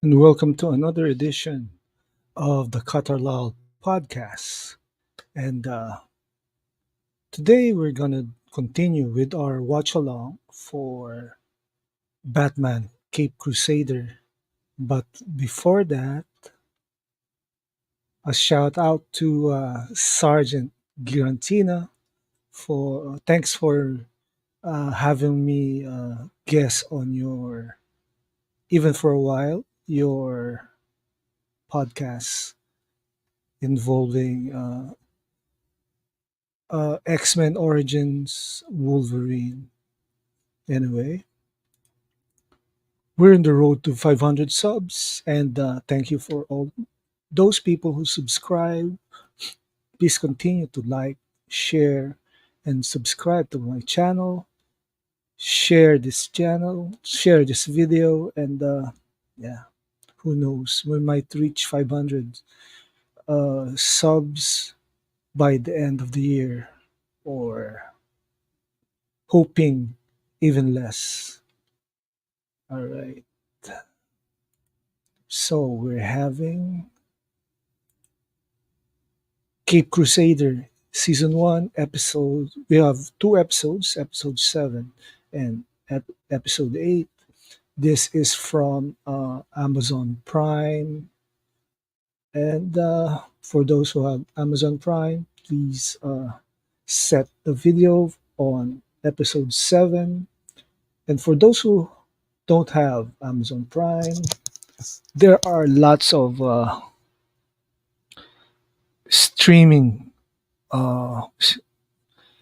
And welcome to another edition of the Qatar podcast. And today we're going to continue with our watch along for Batman Cape Crusader. But before that, a shout out to Sergeant Girantina for thanks for having me guest on your, even for a while, your podcast involving X Men Origins Wolverine. Anyway, we're in the road to 500 subs, and thank you for all those people who subscribe. Please continue to like, share, and subscribe to my channel. Share this video, and yeah, who knows, we might reach 500 subs by the end of the year, or hoping even less. All right. So we're having Cape Crusader season 1 episode. We have two episodes, episode 7 and episode 8. This is from Amazon Prime. And for those who have Amazon Prime, please set the video on episode 7. And for those who don't have Amazon Prime, there are lots of streaming uh,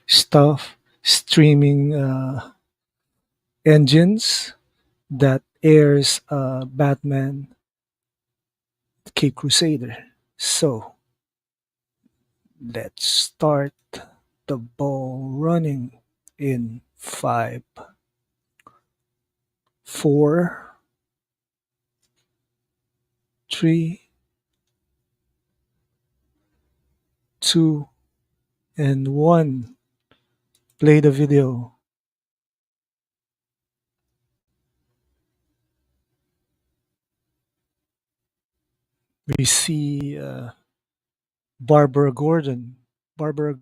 stuff, streaming engines that airs Batman Cape Crusader. So let's start the ball running in 5, 4, 3, 2, and 1. Play the video. We see Barbara Gordon. Barbara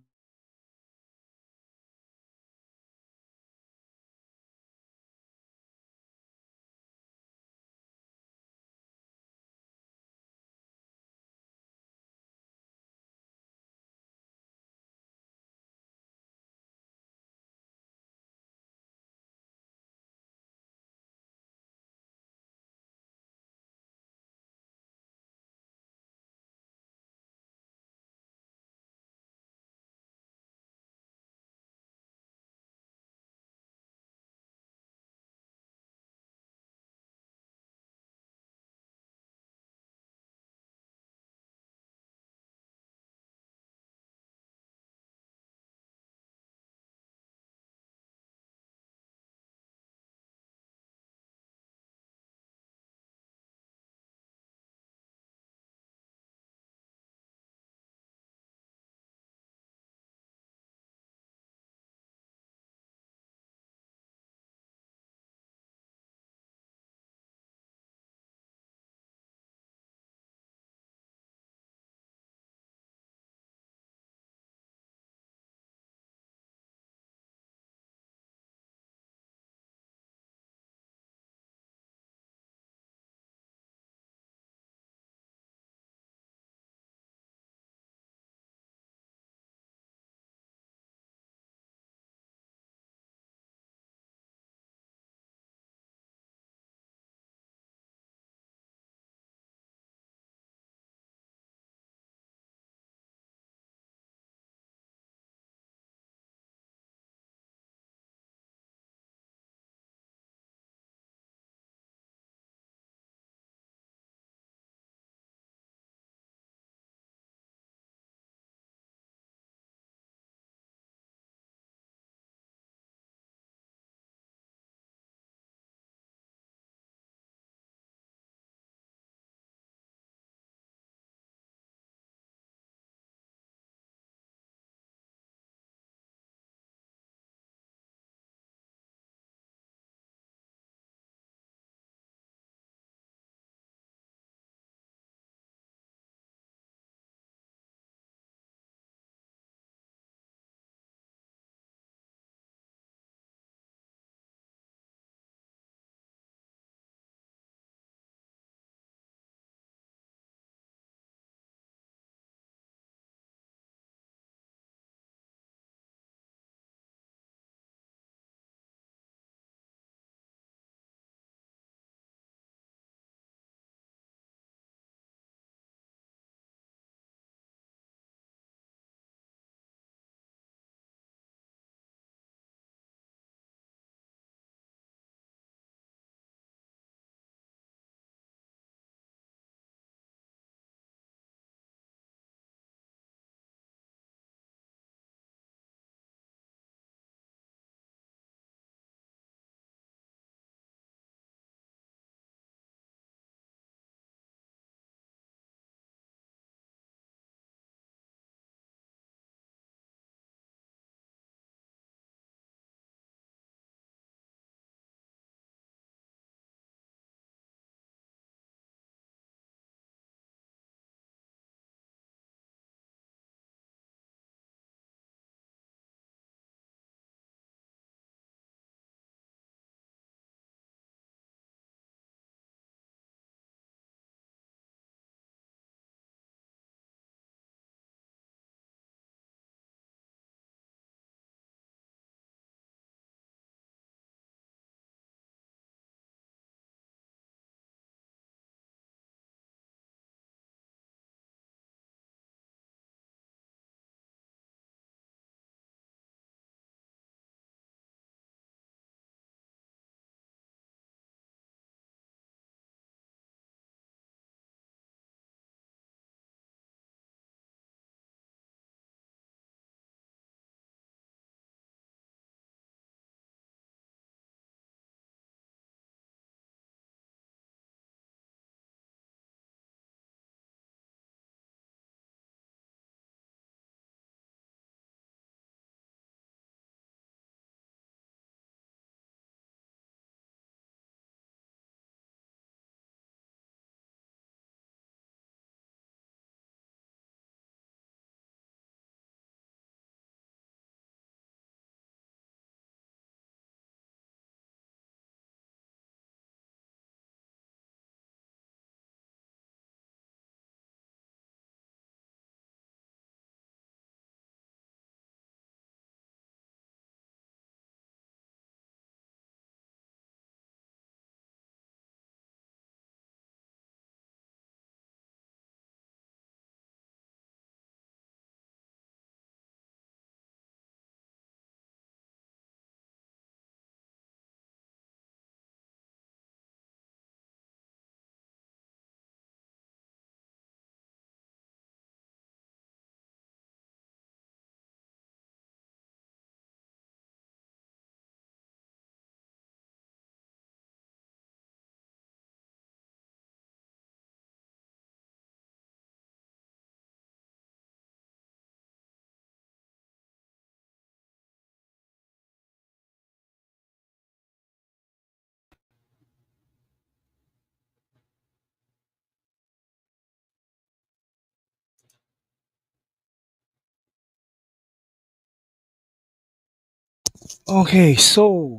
Okay, so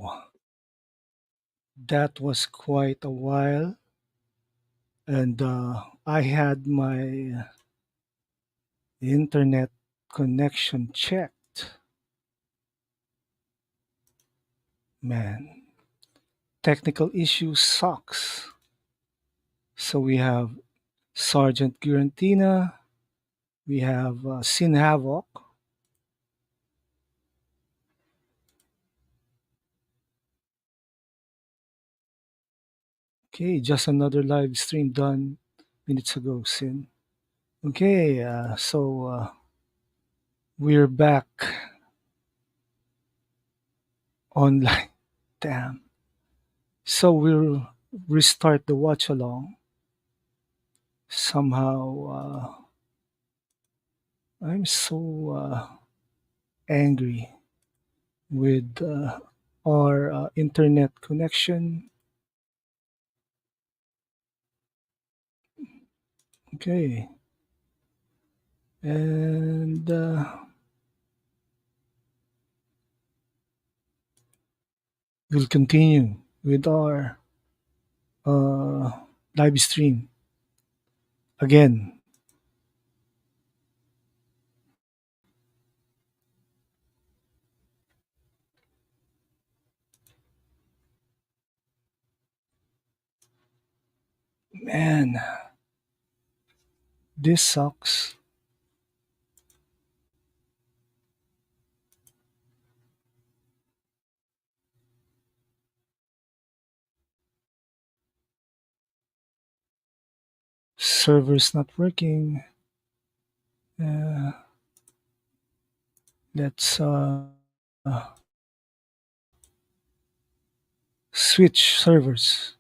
that was quite a while, and I had my internet connection checked. Man, technical issue sucks. So we have Sergeant Guarantina, we have Sin Havoc. Okay, just another live stream done minutes ago, Sin. Okay, we're back online. Damn. So we'll restart the watch along. Somehow, I'm so angry with our internet connection. Okay, and we'll continue with our uh, live stream again. Man, this sucks. Server's not working. Uh, let's switch servers.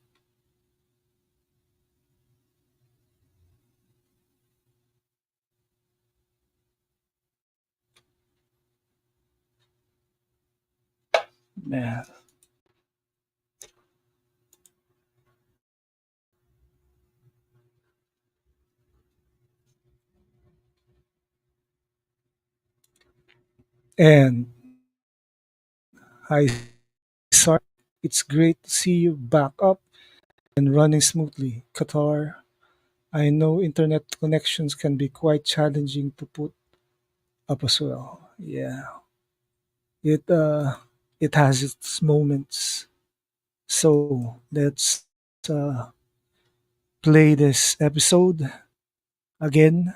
Man, and hi, Sar. It's great to see you back up and running smoothly. Qatar, I know internet connections can be quite challenging to put up as well. Yeah, it it has its moments. So let's uh, play this episode again.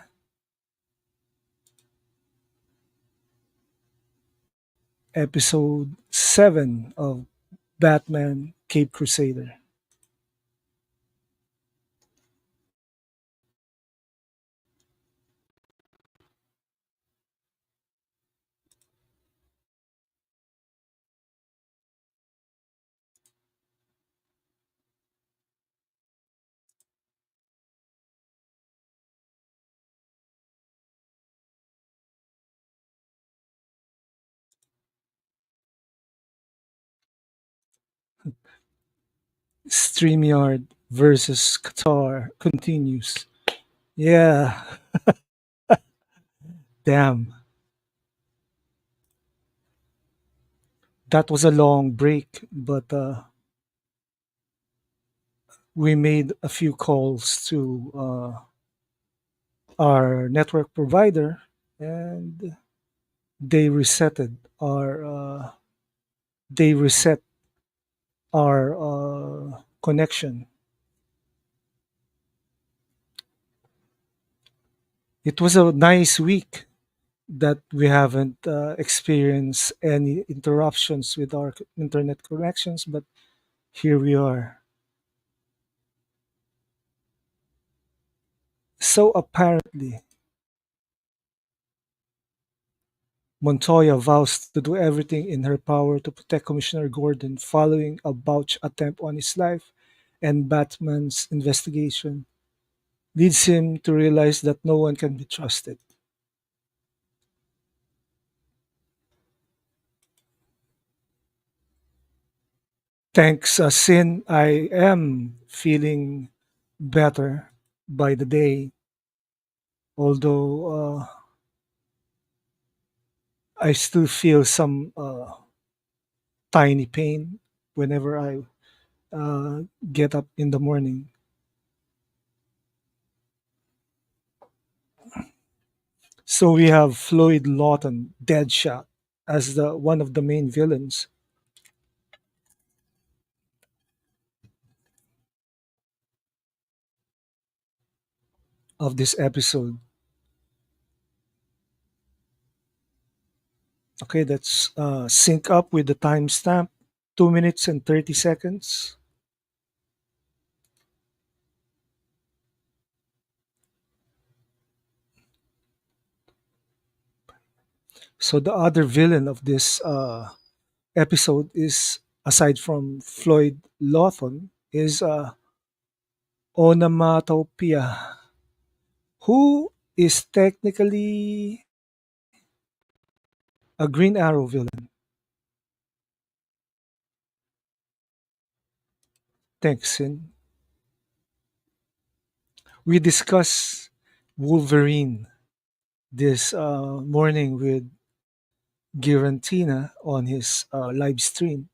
Episode 7 of Batman Cape Crusader. StreamYard versus Qatar continues. Yeah, damn. That was a long break, but we made a few calls to our network provider, and they resetted our they reset our connection. It was a nice week that we haven't experienced any interruptions with our internet connections, but here we are. So apparently, Montoya vows to do everything in her power to protect Commissioner Gordon following a botched attempt on his life, and Batman's investigation leads him to realize that no one can be trusted. Thanks, Sin, I am feeling better by the day, although I still feel some tiny pain whenever I get up in the morning. So we have Floyd Lawton, Deadshot, as the one of the main villains of this episode. Okay, let's sync up with the timestamp. 2 minutes and 30 seconds. So the other villain of this episode is, aside from Floyd Lawton, is Onomatopoeia, who is technically a Green Arrow villain. Thanks, Sin. We discuss Wolverine this morning with Girantina on his live stream.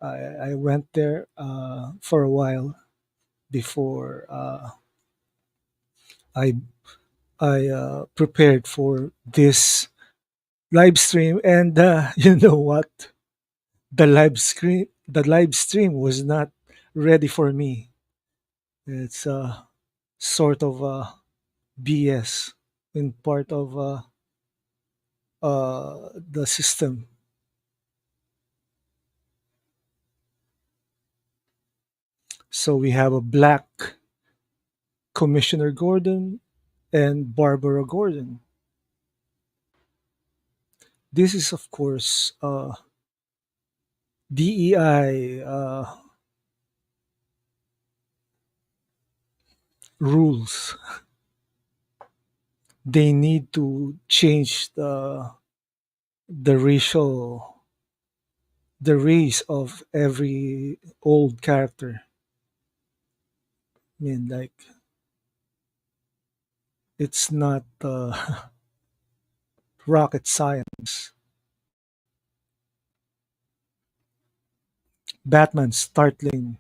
I went there for a while before I prepared for this live stream, and you know what? The live stream was not ready for me. It's sort of BS in part of the system. So we have a black Commissioner Gordon and Barbara Gordon. This is, of course, DEI rules. They need to change the racial the race of every old character. I mean, like, it's not rocket science. Batman startling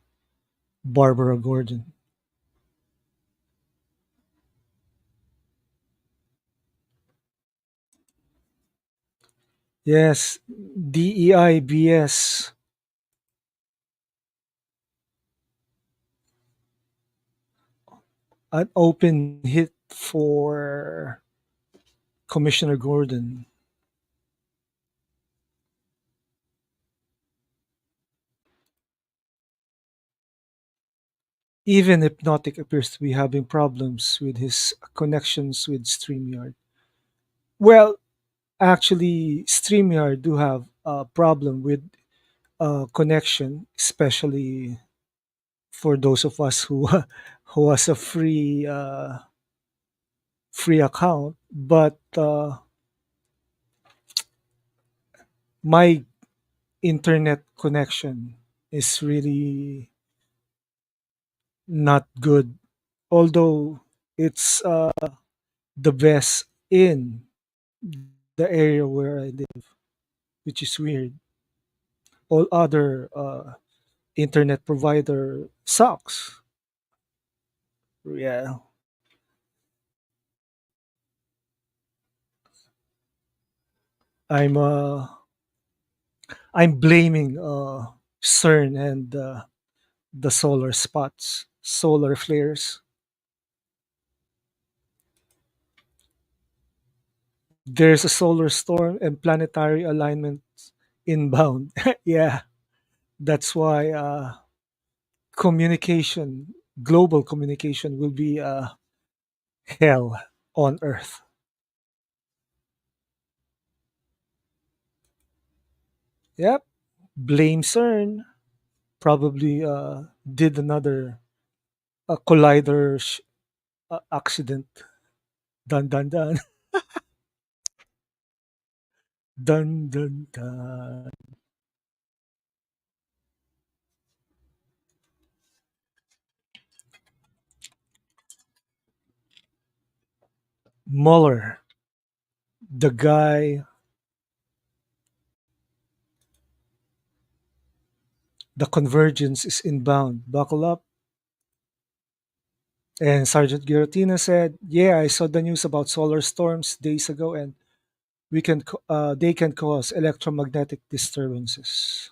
Barbara Gordon. Yes, DEIBS, an open hit for Commissioner Gordon. Even Hypnotic appears to be having problems with his connections with StreamYard. Well, actually, StreamYard do have a problem with connection, especially for those of us who who has a free account. But my internet connection is really not good, although it's the best in the area where I live, which is weird. All other internet provider sucks. Yeah, I'm uh, I'm blaming CERN and the solar spots, solar flares. There's a solar storm and planetary alignment inbound. Yeah, that's why communication, global communication, will be hell on Earth. Yep, blame CERN. Probably did another collider accident. Dun dun dun. Dun dun dun. Mueller, the guy The convergence is inbound. Buckle up. And Sergeant Giratina said, "Yeah, I saw the news about solar storms days ago, and they can cause electromagnetic disturbances."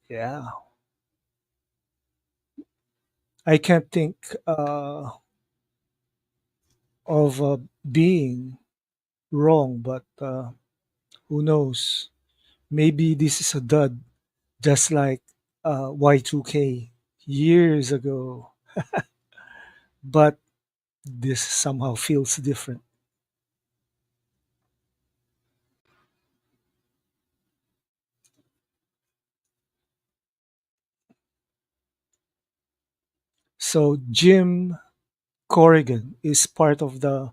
Yeah, I can't think of being wrong, but who knows? Maybe this is a dud, just like Y2K years ago. But this somehow feels different. So Jim Corrigan is part of the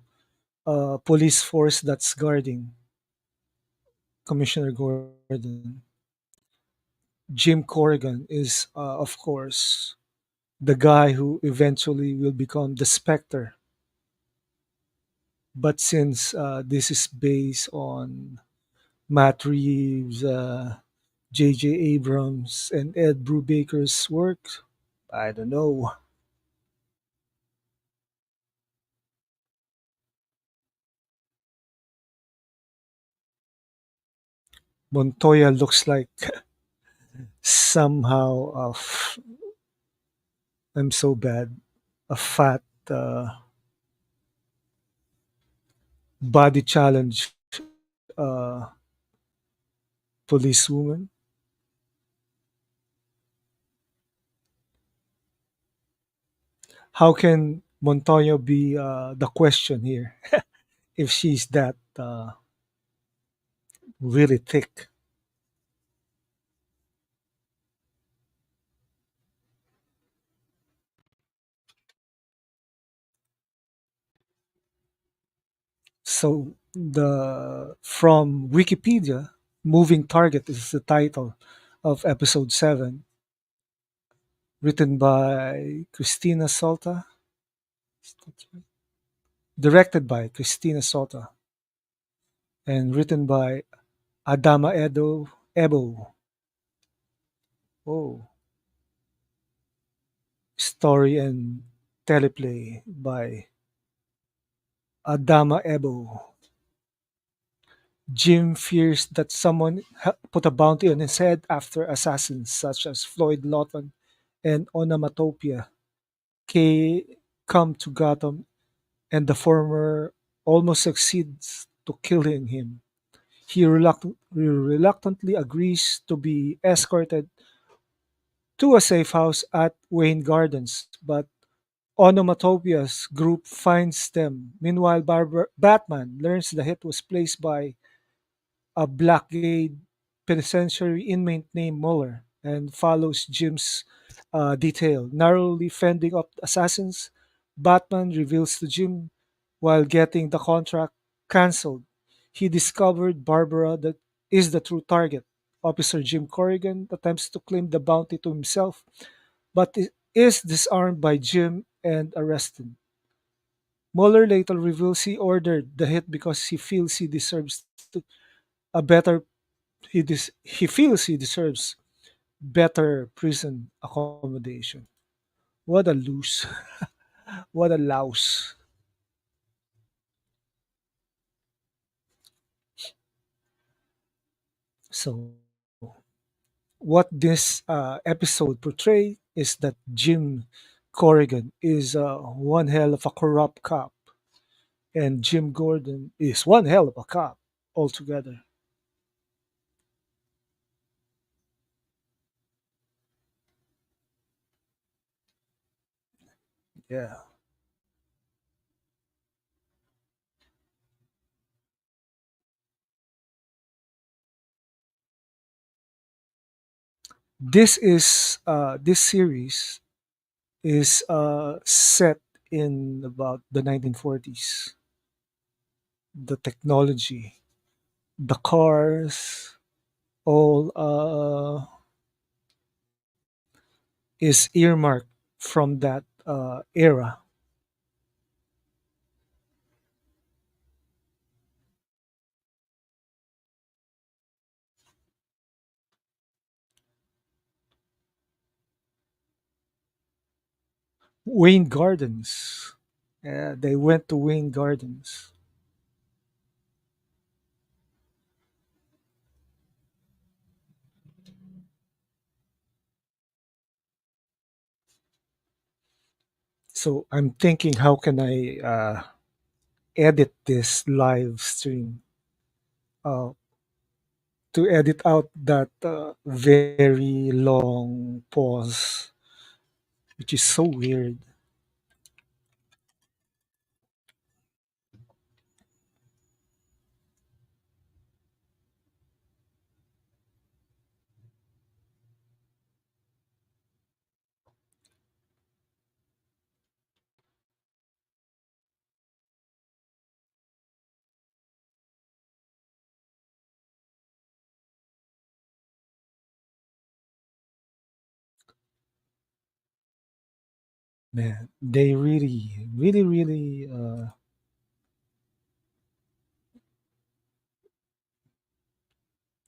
police force that's guarding Commissioner Gordon. Jim Corrigan is, of course, the guy who eventually will become the Spectre. But since this is based on Matt Reeves, J.J. Abrams, and Ed Brubaker's work, I don't know. Montoya looks like somehow I'm so bad, a fat body challenge uh, policewoman. How can Montoya be the question here if she's that really thick? So the from Wikipedia, "Moving Target" is the title of episode 7, written by Christina Salta, directed by Christina Salta, and written by Adama Ebo. Oh, story and teleplay by Adama Ebo. Jim fears that someone put a bounty on his head after assassins such as Floyd Lawton and Onomatopoeia come to Gotham, and the former almost succeeds to killing him. He reluctantly agrees to be escorted to a safe house at Wayne Gardens, but Onomatopoeia's group finds them. Meanwhile, Batman learns the hit was placed by a Blackgate penitentiary inmate named Muller and follows Jim's detail. Narrowly fending off assassins, Batman reveals to Jim while getting the contract cancelled. He discovered Barbara that is the true target. Officer Jim Corrigan attempts to claim the bounty to himself, but is disarmed by Jim and arrested. Mueller later reveals he ordered the hit because he feels he deserves a better he feels he deserves better prison accommodation. What a loose, what a louse. So, what this episode portray is that Jim Corrigan is one hell of a corrupt cop, and Jim Gordon is one hell of a cop altogether. Yeah. This series is set in about the 1940s. The technology, the cars, all is earmarked from that era. Wayne Gardens. Yeah, they went to Wayne Gardens. So I'm thinking, how can I edit this live stream uh, to edit out that very long pause, which is so weird. Man, they really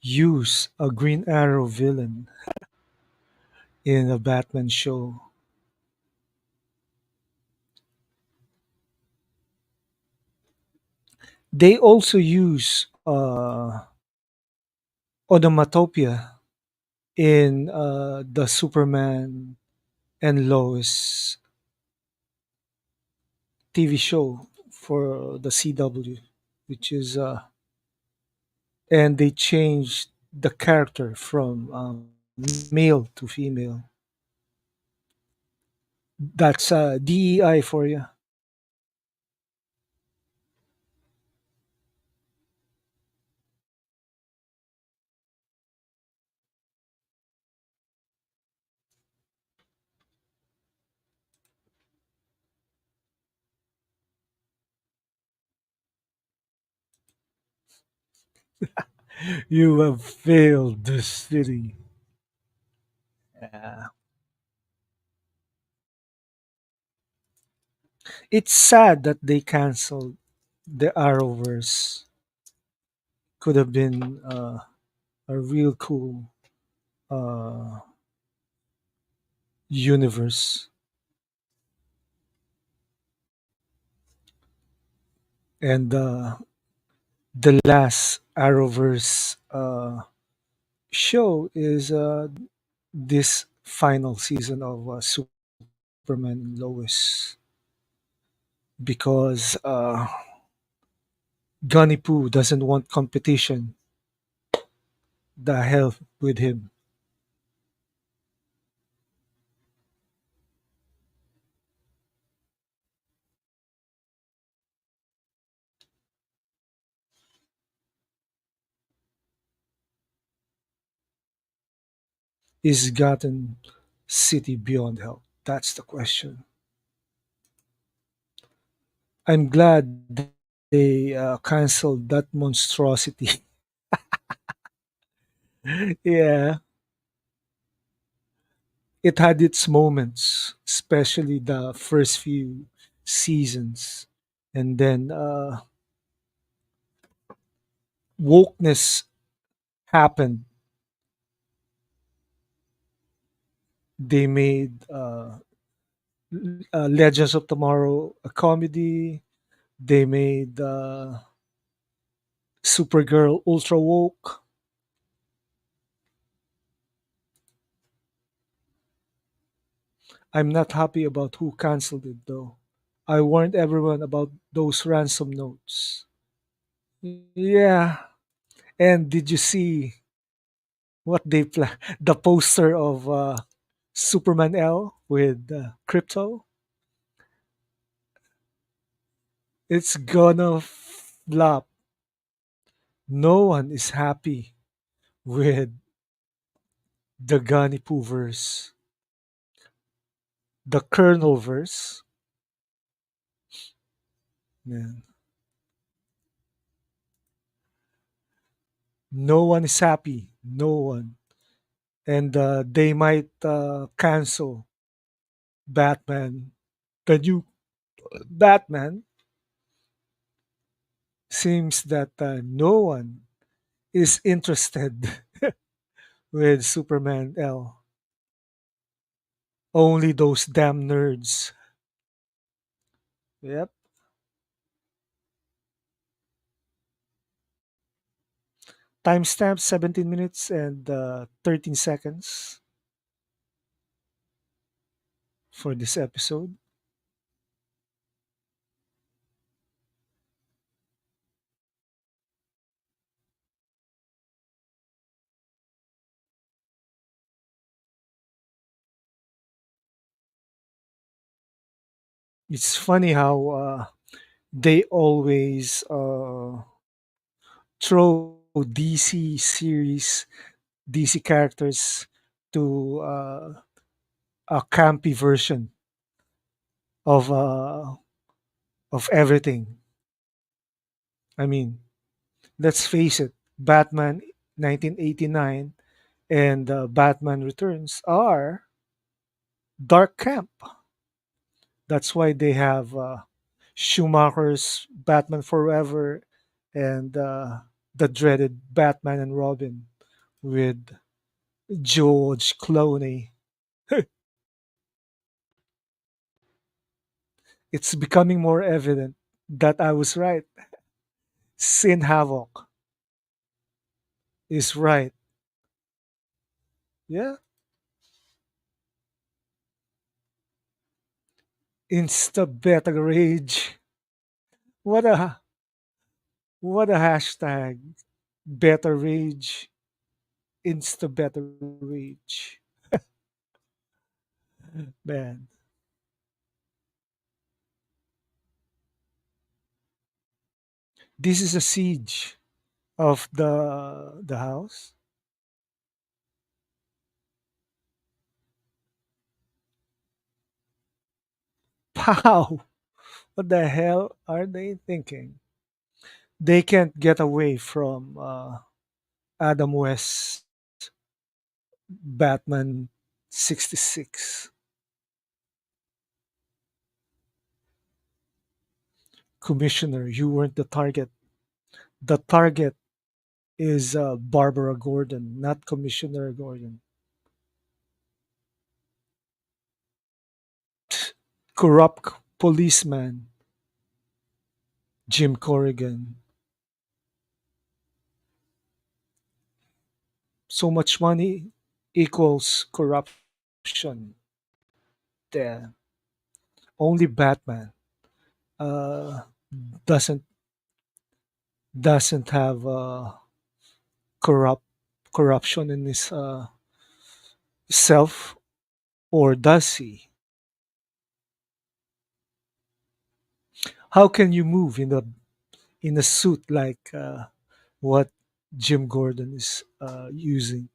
use a Green Arrow villain in a Batman show. They also use onomatopoeia in the Superman and Lois TV show for the CW, which is and they changed the character from male to female. That's DEI for you. You have failed the city. Yeah. It's sad that they canceled the Arrowverse. Could have been a real cool uh, universe. And the last Arrowverse show is this final season of Superman and Lois, because Gunny Poo doesn't want competition. The hell with him. Is Gotham City beyond help? That's the question. I'm glad they canceled that monstrosity. Yeah, it had its moments, especially the first few seasons. And then wokeness happened. They made Legends of Tomorrow a comedy. They made Supergirl ultra woke. I'm not happy about who canceled it though. I warned everyone about those ransom notes. Yeah. And did you see what they plan? The poster of Superman L with crypto? It's gonna flop. No one is happy with the Gunny Poo verse. The Colonel verse. Man, no one is happy. No one. And they might cancel Batman. The new Batman seems that no one is interested with Superman L. Only those damn nerds. Yep. Timestamp 17 minutes and 13 seconds for this episode. It's funny how they always throw DC series, DC characters to a campy version of uh, of everything. I mean, let's face it, Batman 1989 and Batman Returns are dark camp. That's why they have Schumacher's Batman Forever and the dreaded Batman and Robin with George Clooney. It's becoming more evident that I was right. Sin Havoc is right. Yeah, Insta Beta Rage. What a what a hashtag. Beta Rage. Insta Beta Rage. Man, this is a siege of the house. Pow! What the hell are they thinking? They can't get away from Adam West's Batman 66. Commissioner, you weren't the target. The target is Barbara Gordon, not Commissioner Gordon. Corrupt policeman, Jim Corrigan. So much money equals corruption. The only Batman uh, doesn't doesn't have corrupt corruption in his self, or does he? How can you move in a suit like what Jim Gordon is using?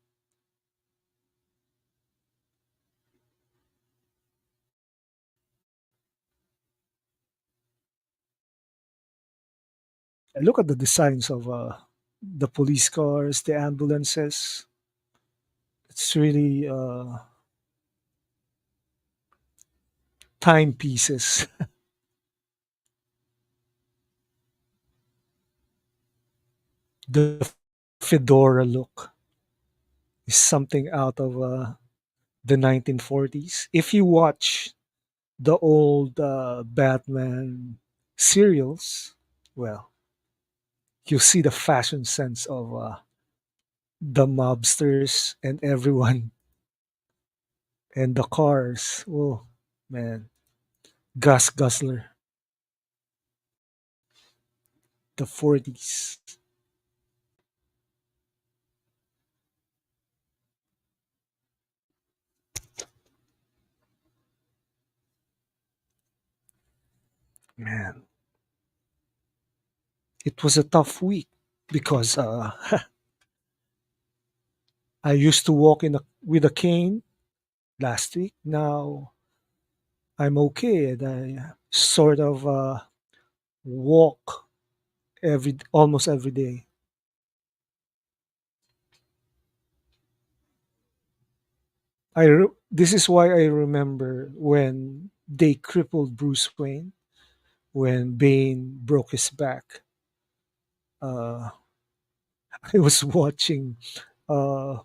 And look at the designs of the police cars, the ambulances. It's really timepieces. The fedora look is something out of the 1940s. If you watch the old Batman serials, well, you see the fashion sense of the mobsters and everyone and the cars. Oh man, Gus Guzzler, the 40s. Man, it was a tough week because I used to walk with a cane last week. Now I'm okay and I sort of walk almost every day. This is why I remember when they crippled Bruce Wayne when Bane broke his back. Uh, I was watching uh,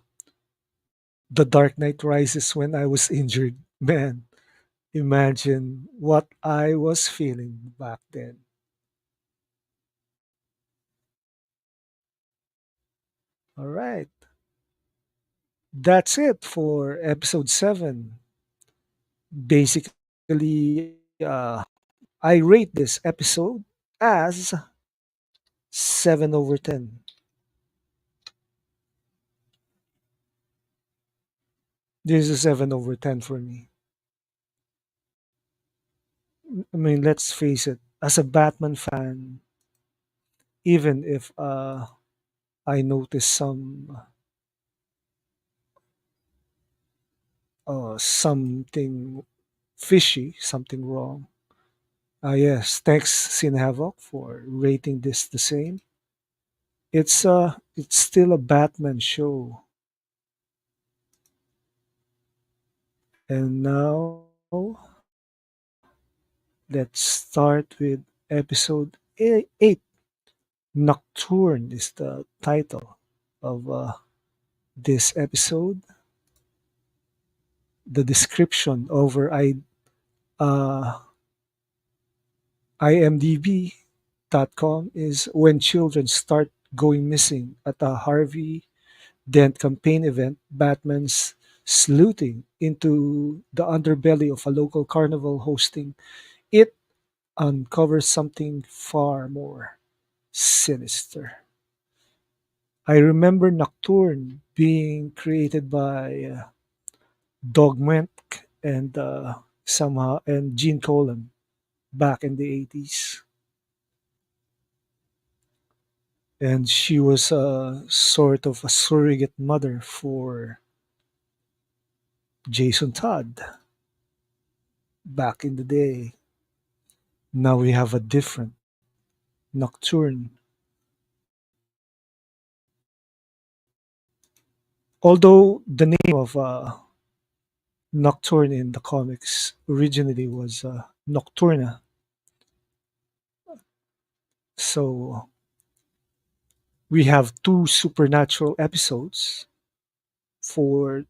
The Dark Knight Rises when I was injured. Man, Imagine what I was feeling back then. All right. That's it for episode 7. Basically, I rate this episode as 7 over 10. This is a 7 over 10 for me. I mean, let's face it, as a Batman fan, even if I notice something fishy, something wrong. Yes, thanks Sin Havoc for rating this the same. It's still a Batman show. And now let's start with episode 8. Nocturne is the title of this episode. The description over uh, imdb.com is when children start going missing at a Harvey Dent campaign event, Batman's sleuthing into the underbelly of a local carnival hosting it uncovers something far more sinister. I remember Nocturne being created by Dogment and Gene Colan back in the 80s. And she was a sort of a surrogate mother for Jason Todd back in the day. Now we have a different Nocturne. Although the name of Nocturne in the comics originally was Nocturna, so we have two supernatural episodes for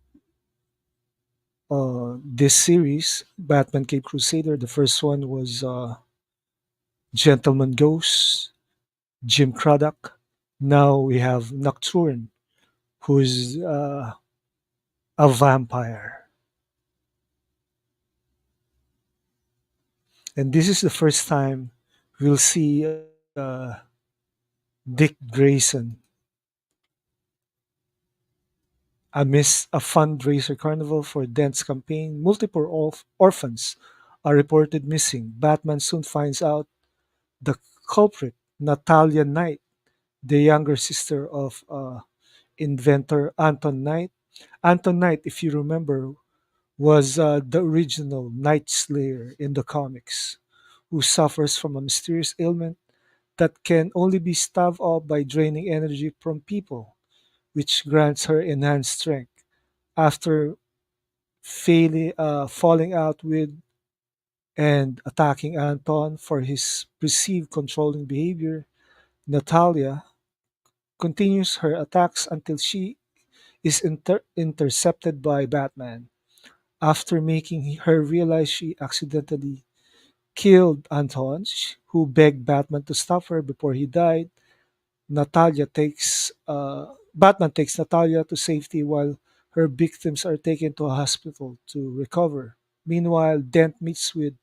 this series, Batman Cape Crusader. The first one was Gentleman Ghost, Jim Craddock. Now we have Nocturne, who's a vampire. And this is the first time we'll see uh, Dick Grayson amidst a fundraiser carnival for Dent's campaign. Multiple orphans are reported missing. Batman soon finds out the culprit, Natalia Knight, the younger sister of inventor Anton Knight. Anton Knight, if you remember, was the original Night Slayer in the comics, who suffers from a mysterious ailment that can only be staved off by draining energy from people, which grants her enhanced strength. After falling out with and attacking Anton for his perceived controlling behavior, Natalia continues her attacks until she is intercepted by Batman. After making her realize she accidentally killed Anton, who begged Batman to stop her before he died, Batman takes Natalia to safety while her victims are taken to a hospital to recover. Meanwhile, Dent meets with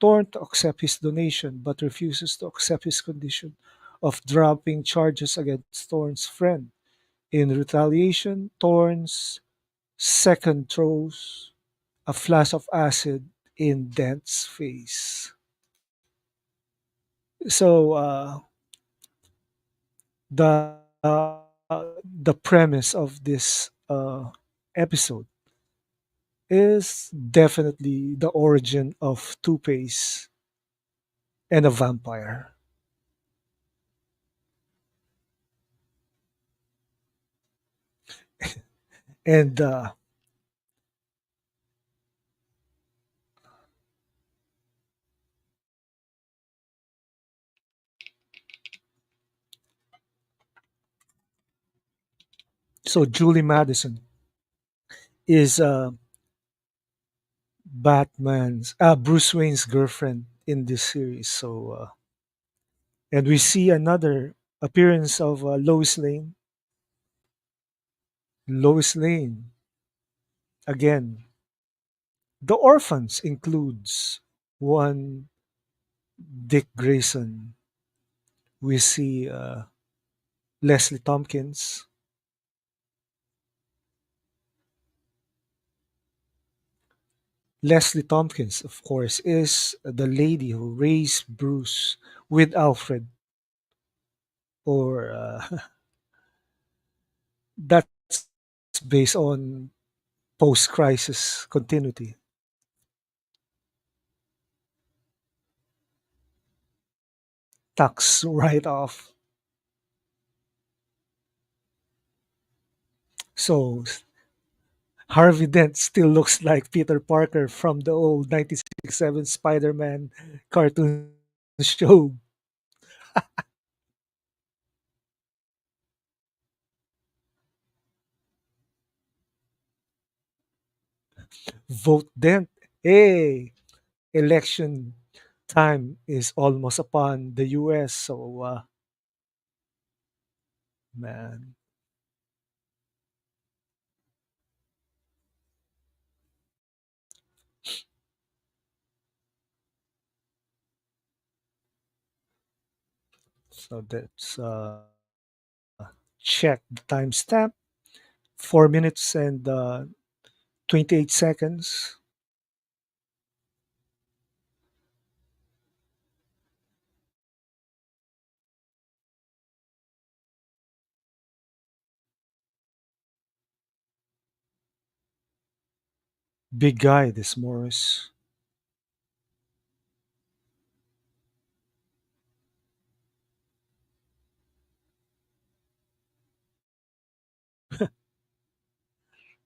Thorne to accept his donation but refuses to accept his condition of dropping charges against Thorne's friend. In retaliation, Thorne's second throws a flash of acid in Dent's face. So the premise of this episode is definitely the origin of Two-Face and a vampire. And so Julie Madison is Batman's Bruce Wayne's girlfriend in this series. So and we see another appearance of Lois Lane. Lois Lane again. The orphans includes one Dick Grayson. We see Leslie Tompkins. Leslie Tompkins, of course, is the lady who raised Bruce with Alfred, or that's based on post-crisis continuity. Tax write-off. So Harvey Dent still looks like Peter Parker from the old 1967 Spider-Man cartoon show. Vote Dent. Hey, election time is almost upon the US. So, man, so that's check the timestamp 4 minutes and 28 seconds. Big guy, this Morris.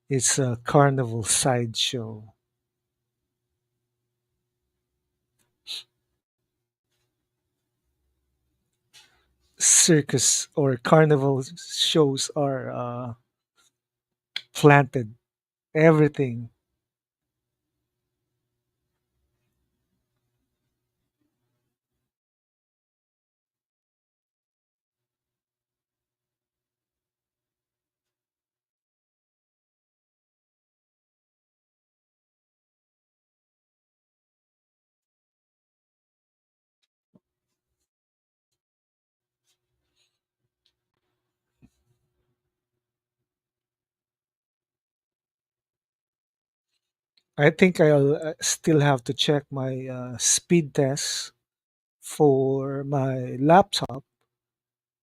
It's a carnival sideshow. Circus or carnival shows are planted. Everything. I think I'll still have to check my speed test for my laptop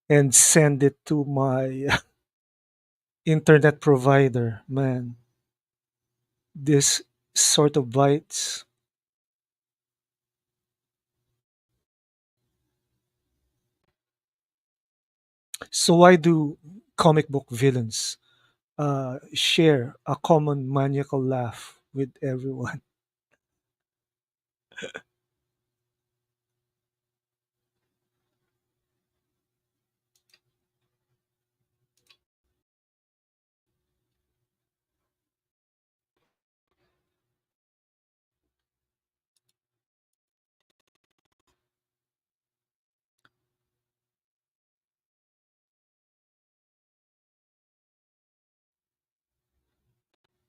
and send it to my internet provider. Man, this sort of bites. So why do comic book villains share a common maniacal laugh with everyone?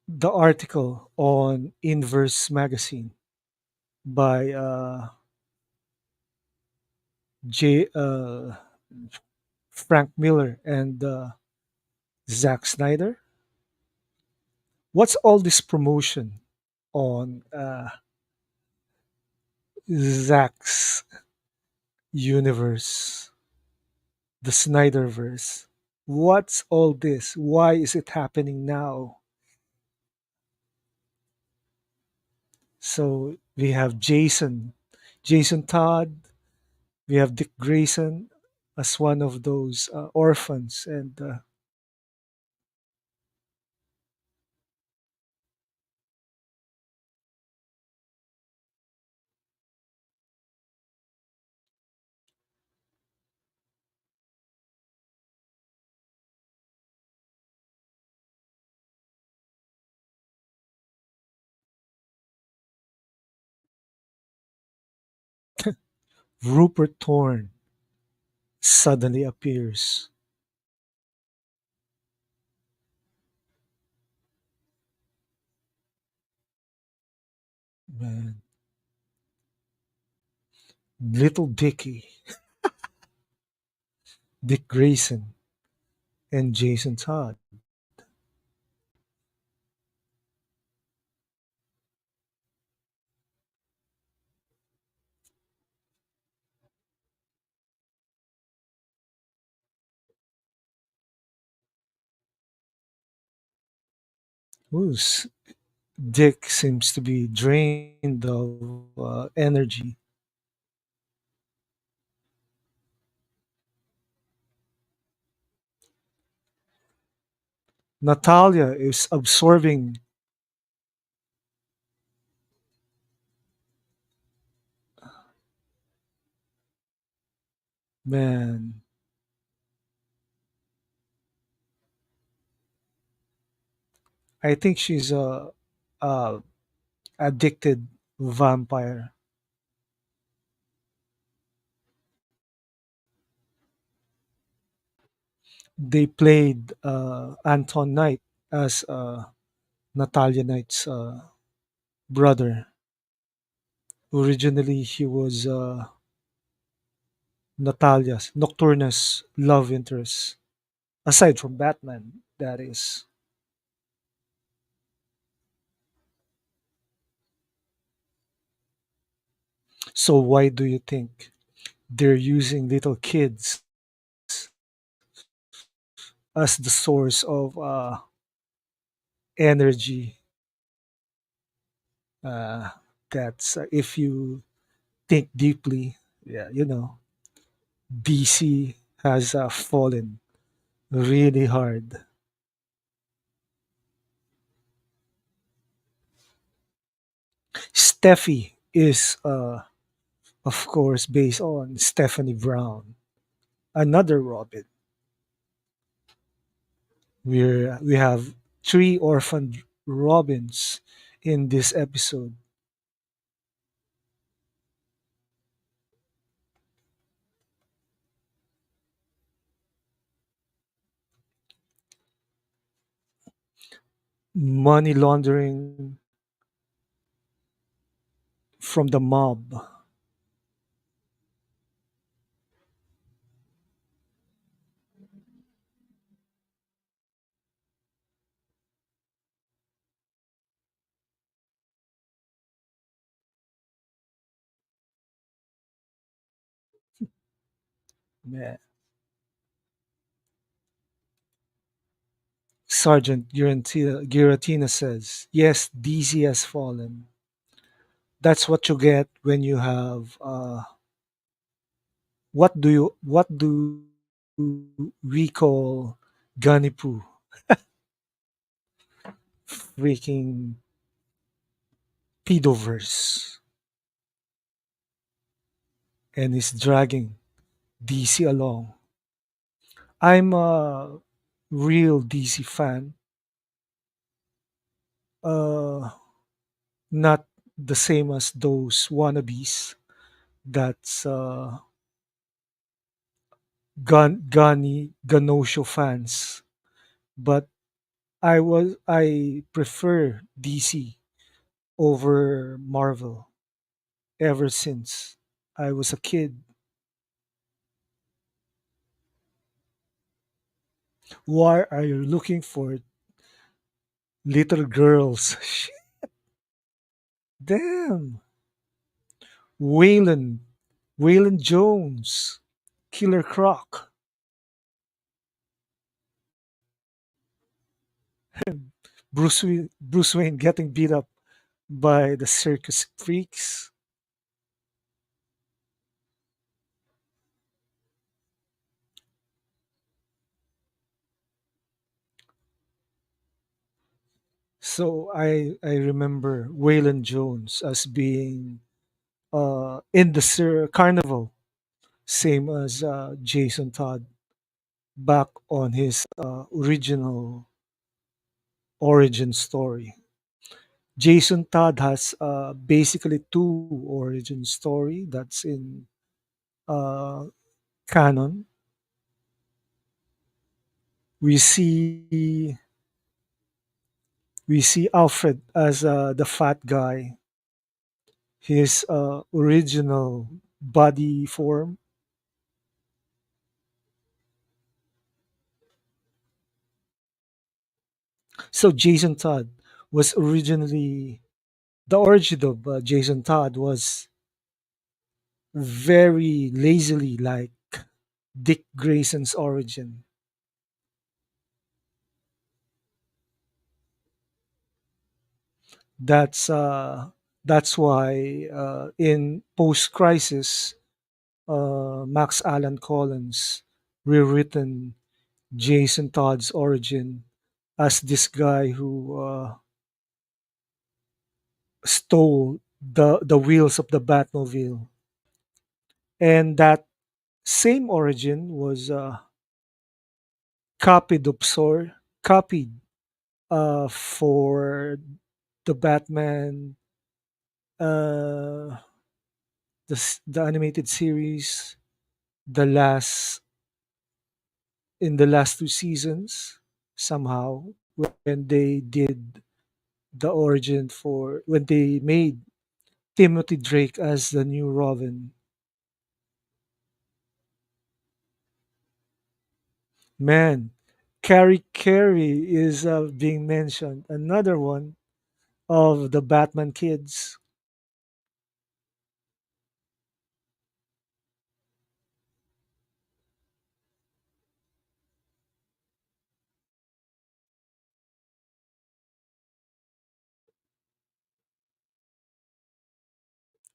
The article on Inverse Magazine by J. Frank Miller and Zack Snyder. What's all this promotion on Zack's universe, the Snyderverse? What's all this? Why is it happening now? So we have Jason Todd, we have Dick Grayson as one of those orphans, and Rupert Thorne suddenly appears. Man, Little Dicky, Dick Grayson, and Jason Todd. Who's Dick seems to be drained of energy. Natalia is absorbing. Man, I think she's a addicted vampire. They played Anton Knight as Natalia Knight's brother. Originally, he was Natalia's Nocturne's love interest, aside from Batman. That is. So why do you think they're using little kids as the source of energy? Uh, that's if you think deeply, yeah, DC has fallen really hard. Steffi is, of course, based on Stephanie Brown, another Robin. We have three orphaned Robins in this episode. Money laundering from the mob. Man. Sergeant Giratina says, "Yes, DC has fallen. That's what you get when you have what do we call Gunny Poo, freaking pedoverse, and is dragging DC along. I'm a real DC fan, uh, not the same as those wannabes. That's Ganosho fans, but I prefer DC over Marvel ever since I was a kid. Why are you looking for little girls? Damn. Waylon. Waylon Jones. Killer Croc. Bruce Wayne getting beat up by the circus freaks. So I remember Waylon Jones as being in the carnival, same as Jason Todd back on his original origin story. Jason Todd has basically two origin story. That's in uh, canon, we see we see Alfred as the fat guy, his original body form. So Jason Todd was originally the origin of Jason Todd was very lazily like Dick Grayson's origin. That's uh, that's why in post crisis, Max Allan Collins rewritten Jason Todd's origin as this guy who stole the wheels of the Batmobile, and that same origin was copied for the Batman, uh, the animated series, the last in the last two seasons somehow when they did the origin for when they made Timothy Drake as the new Robin. Man, Carrie is being mentioned. Another one of the Batman kids.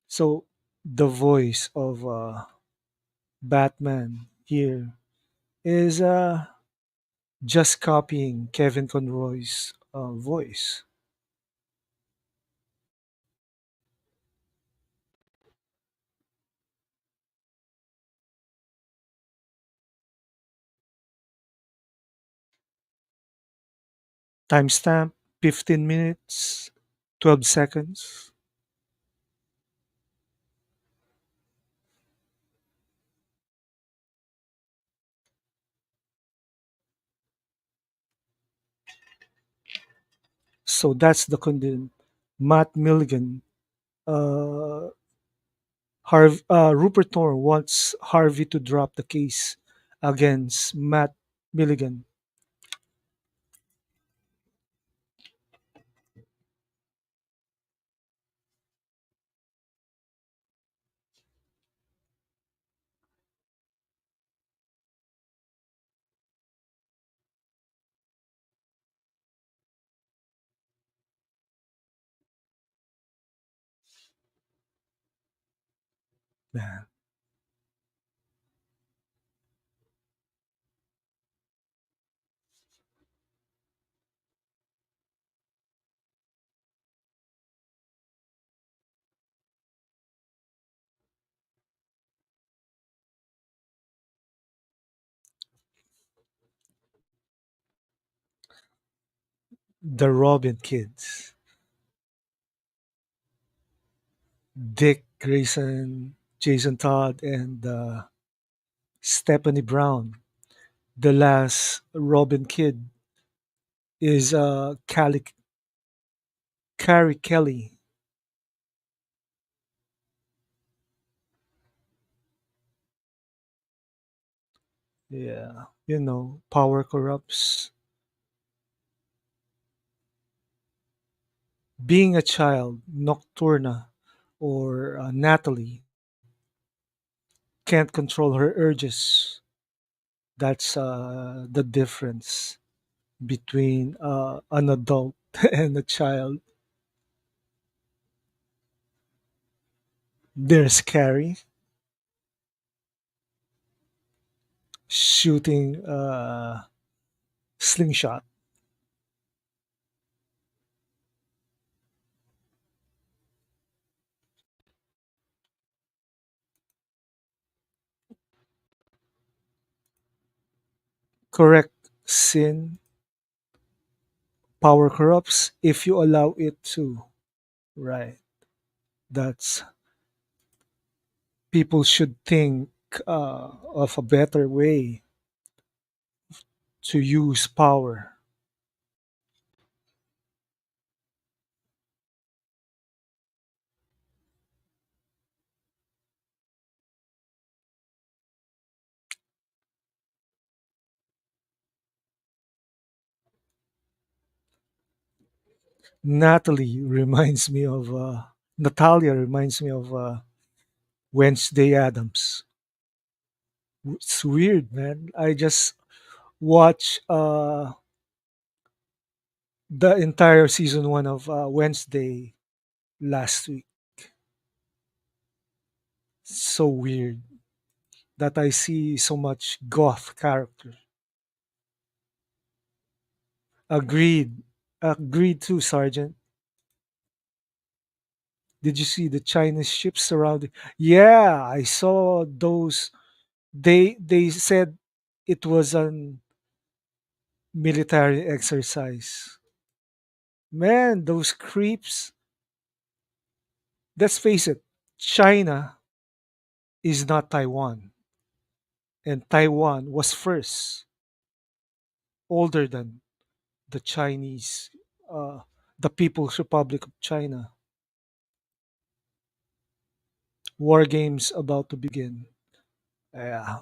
So the voice of Batman here is just copying Kevin Conroy's voice. Timestamp 15 minutes, 12 seconds. So that's the content. Matt Milligan, uh, Rupert Thorne wants Harvey to drop the case against Matt Milligan. Man, the Robin kids, Dick Grayson, Jason Todd, and Stephanie Brown. The last Robin kid is Carrie Kelly. Yeah, power corrupts. Being a child, Nocturna or Natalie can't control her urges. That's the difference between an adult and a child. There's Carrie shooting slingshot. Correct. Sin, power corrupts if you allow it to. Right. That's people should think. of a better way to use power. Natalie reminds me of Natalia reminds me of Wednesday Adams. It's weird, man. I just watched the entire season one of Wednesday last week. So weird that I see so much goth character. Agreed. Agreed too, Sergeant. Did you see the Chinese ships surrounding? Yeah, I saw those. They said it was an military exercise. Man, those creeps. Let's face it, China is not Taiwan, and Taiwan was first, older than the Chinese, uh, the People's Republic of China. War games about to begin. Yeah,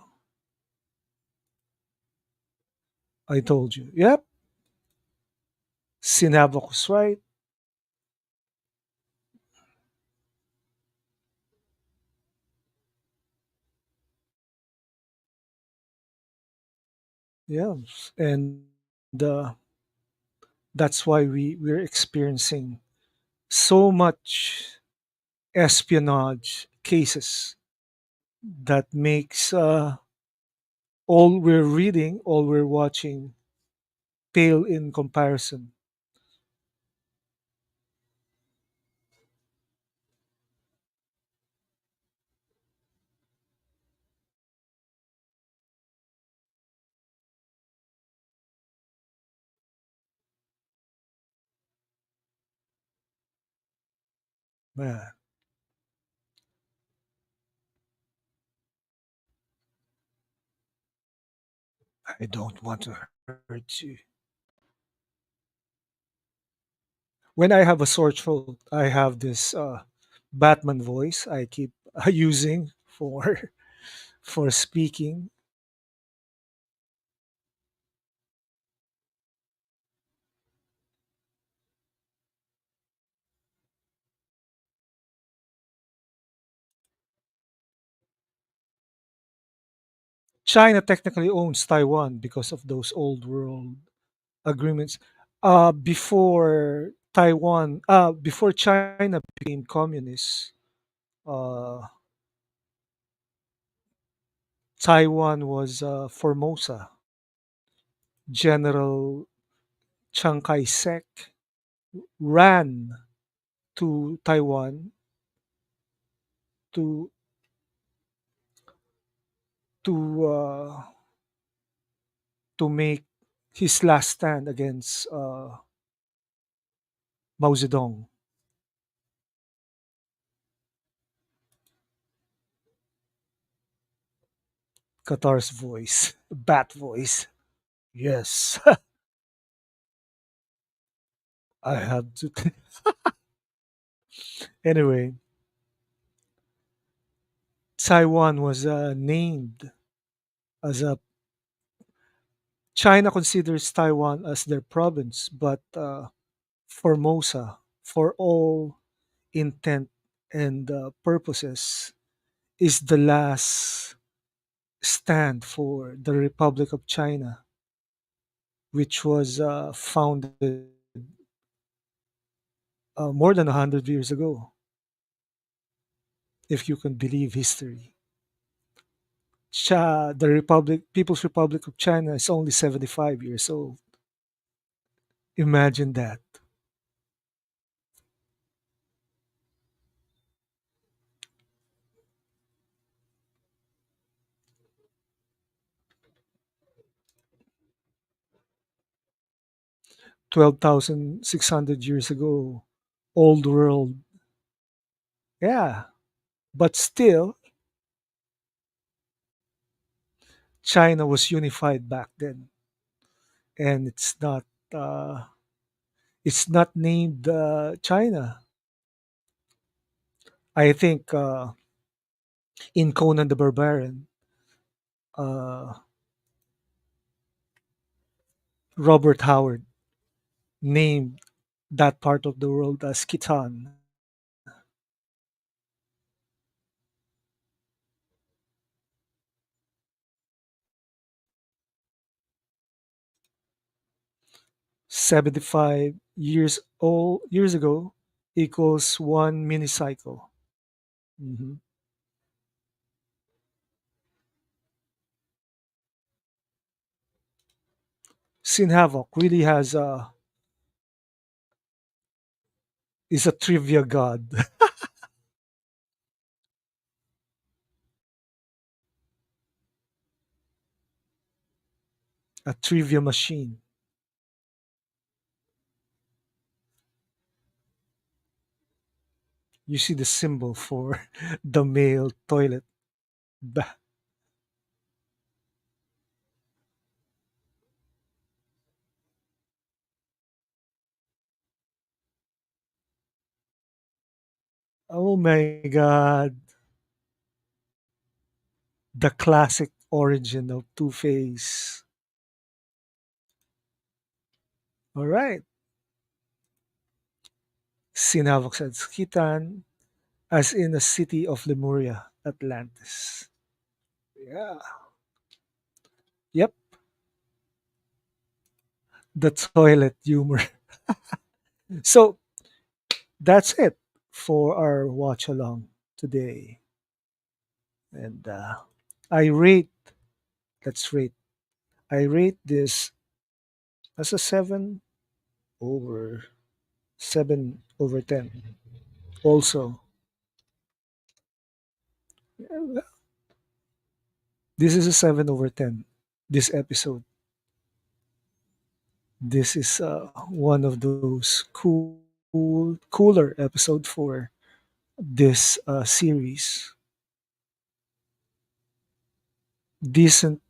I told you. Yep, Sinabok was right. Yeah, and uh, that's why we're experiencing so much espionage cases that makes all we're reading, all we're watching, pale in comparison. Man, I don't want to hurt you. When I have a sore throat, I have this Batman voice I keep using for for speaking. China technically owns Taiwan because of those old world agreements. Before China became communist, uh, Taiwan was Formosa. General Chiang Kai-shek ran to Taiwan to to uh, to make his last stand against Mao Zedong. Qatar's voice, bat voice. Yes, I had to. Anyway, Taiwan was named as a. China considers Taiwan as their province, but Formosa, for all intent and purposes, is the last stand for the Republic of China, which was founded more than 100 years ago, if you can believe history. The People's Republic of China is only 75 years old. Imagine that. 12,600 years ago, old world. Yeah, but still, China was unified back then, and uh, it's not named China. I think in Conan the Barbarian, uh, Robert Howard named that part of the world as Khitan. 75 years ago equals one mini cycle. Mhm. Sin Havoc really has is a trivia god, a trivia machine. You see the symbol for the male toilet. Ba- Oh my god, the classic origin of Two Face. All right, Sin Havoc says Khitan, as in the city of Lemuria, Atlantis. Yeah. Yep, the toilet humor. So that's it for our watch along today. And I rate, let's rate, I rate this as a over 7 over 10. Also, this is a 7 over 10. This episode. This is one of those cooler episode for this series. Decent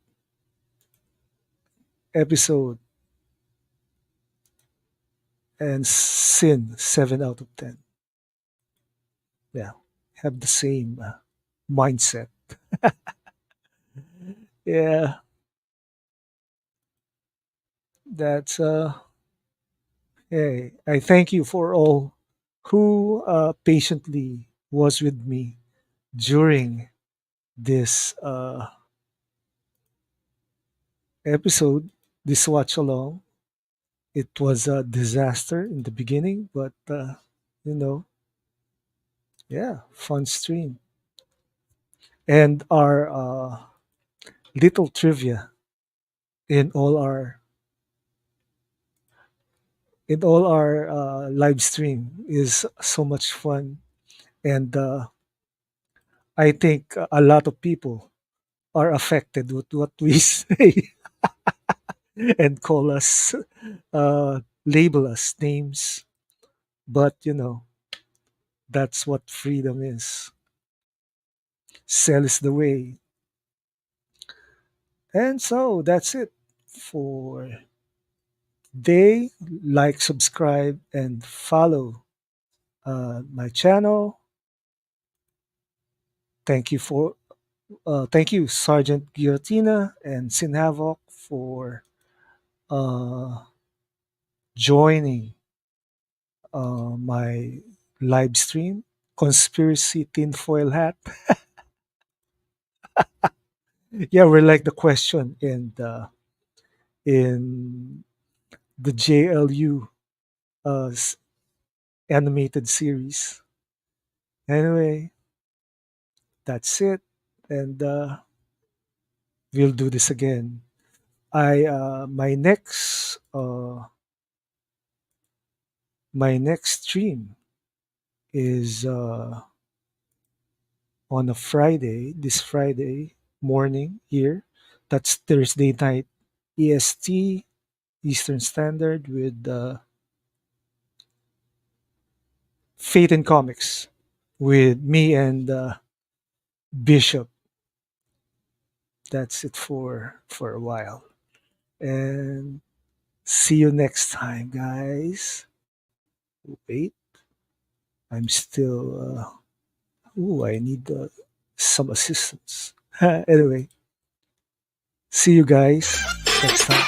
episode and Sin 7 out of 10. Yeah, have the same mindset. Yeah, that's hey, I thank you for all who patiently was with me during this episode, this watch along. It was a disaster in the beginning, but you know, yeah, fun stream. And our little trivia in all our live stream is so much fun, and I think a lot of people are affected with what we say and call us, label us names. But that's what freedom is. Sell is the way. And so that's it for today. Like, subscribe, and follow my channel. Thank you for thank you, Sergeant Guillotina and Sin Havoc, for uh, joining my live stream. Conspiracy tinfoil hat. Yeah, we're like the question in the JLU uh, s- animated series. Anyway, that's it, and we'll do this again. I my next stream is on a Friday, this Friday morning here. That's Thursday night EST, Eastern Standard, with Fate and Comics, with me and Bishop. that's it for a while. And see you next time, guys. Wait, I'm still. I need some assistance. Anyway, see you guys next time.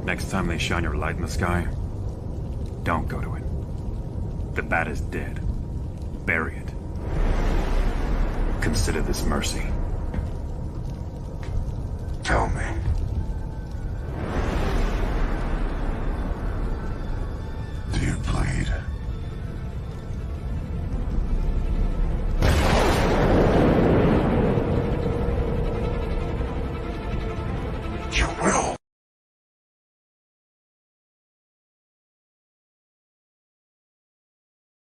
Next time they shine your light in the sky, don't go to it. The bat is dead. Bury it. Consider this mercy. Tell me. Do you bleed? You will.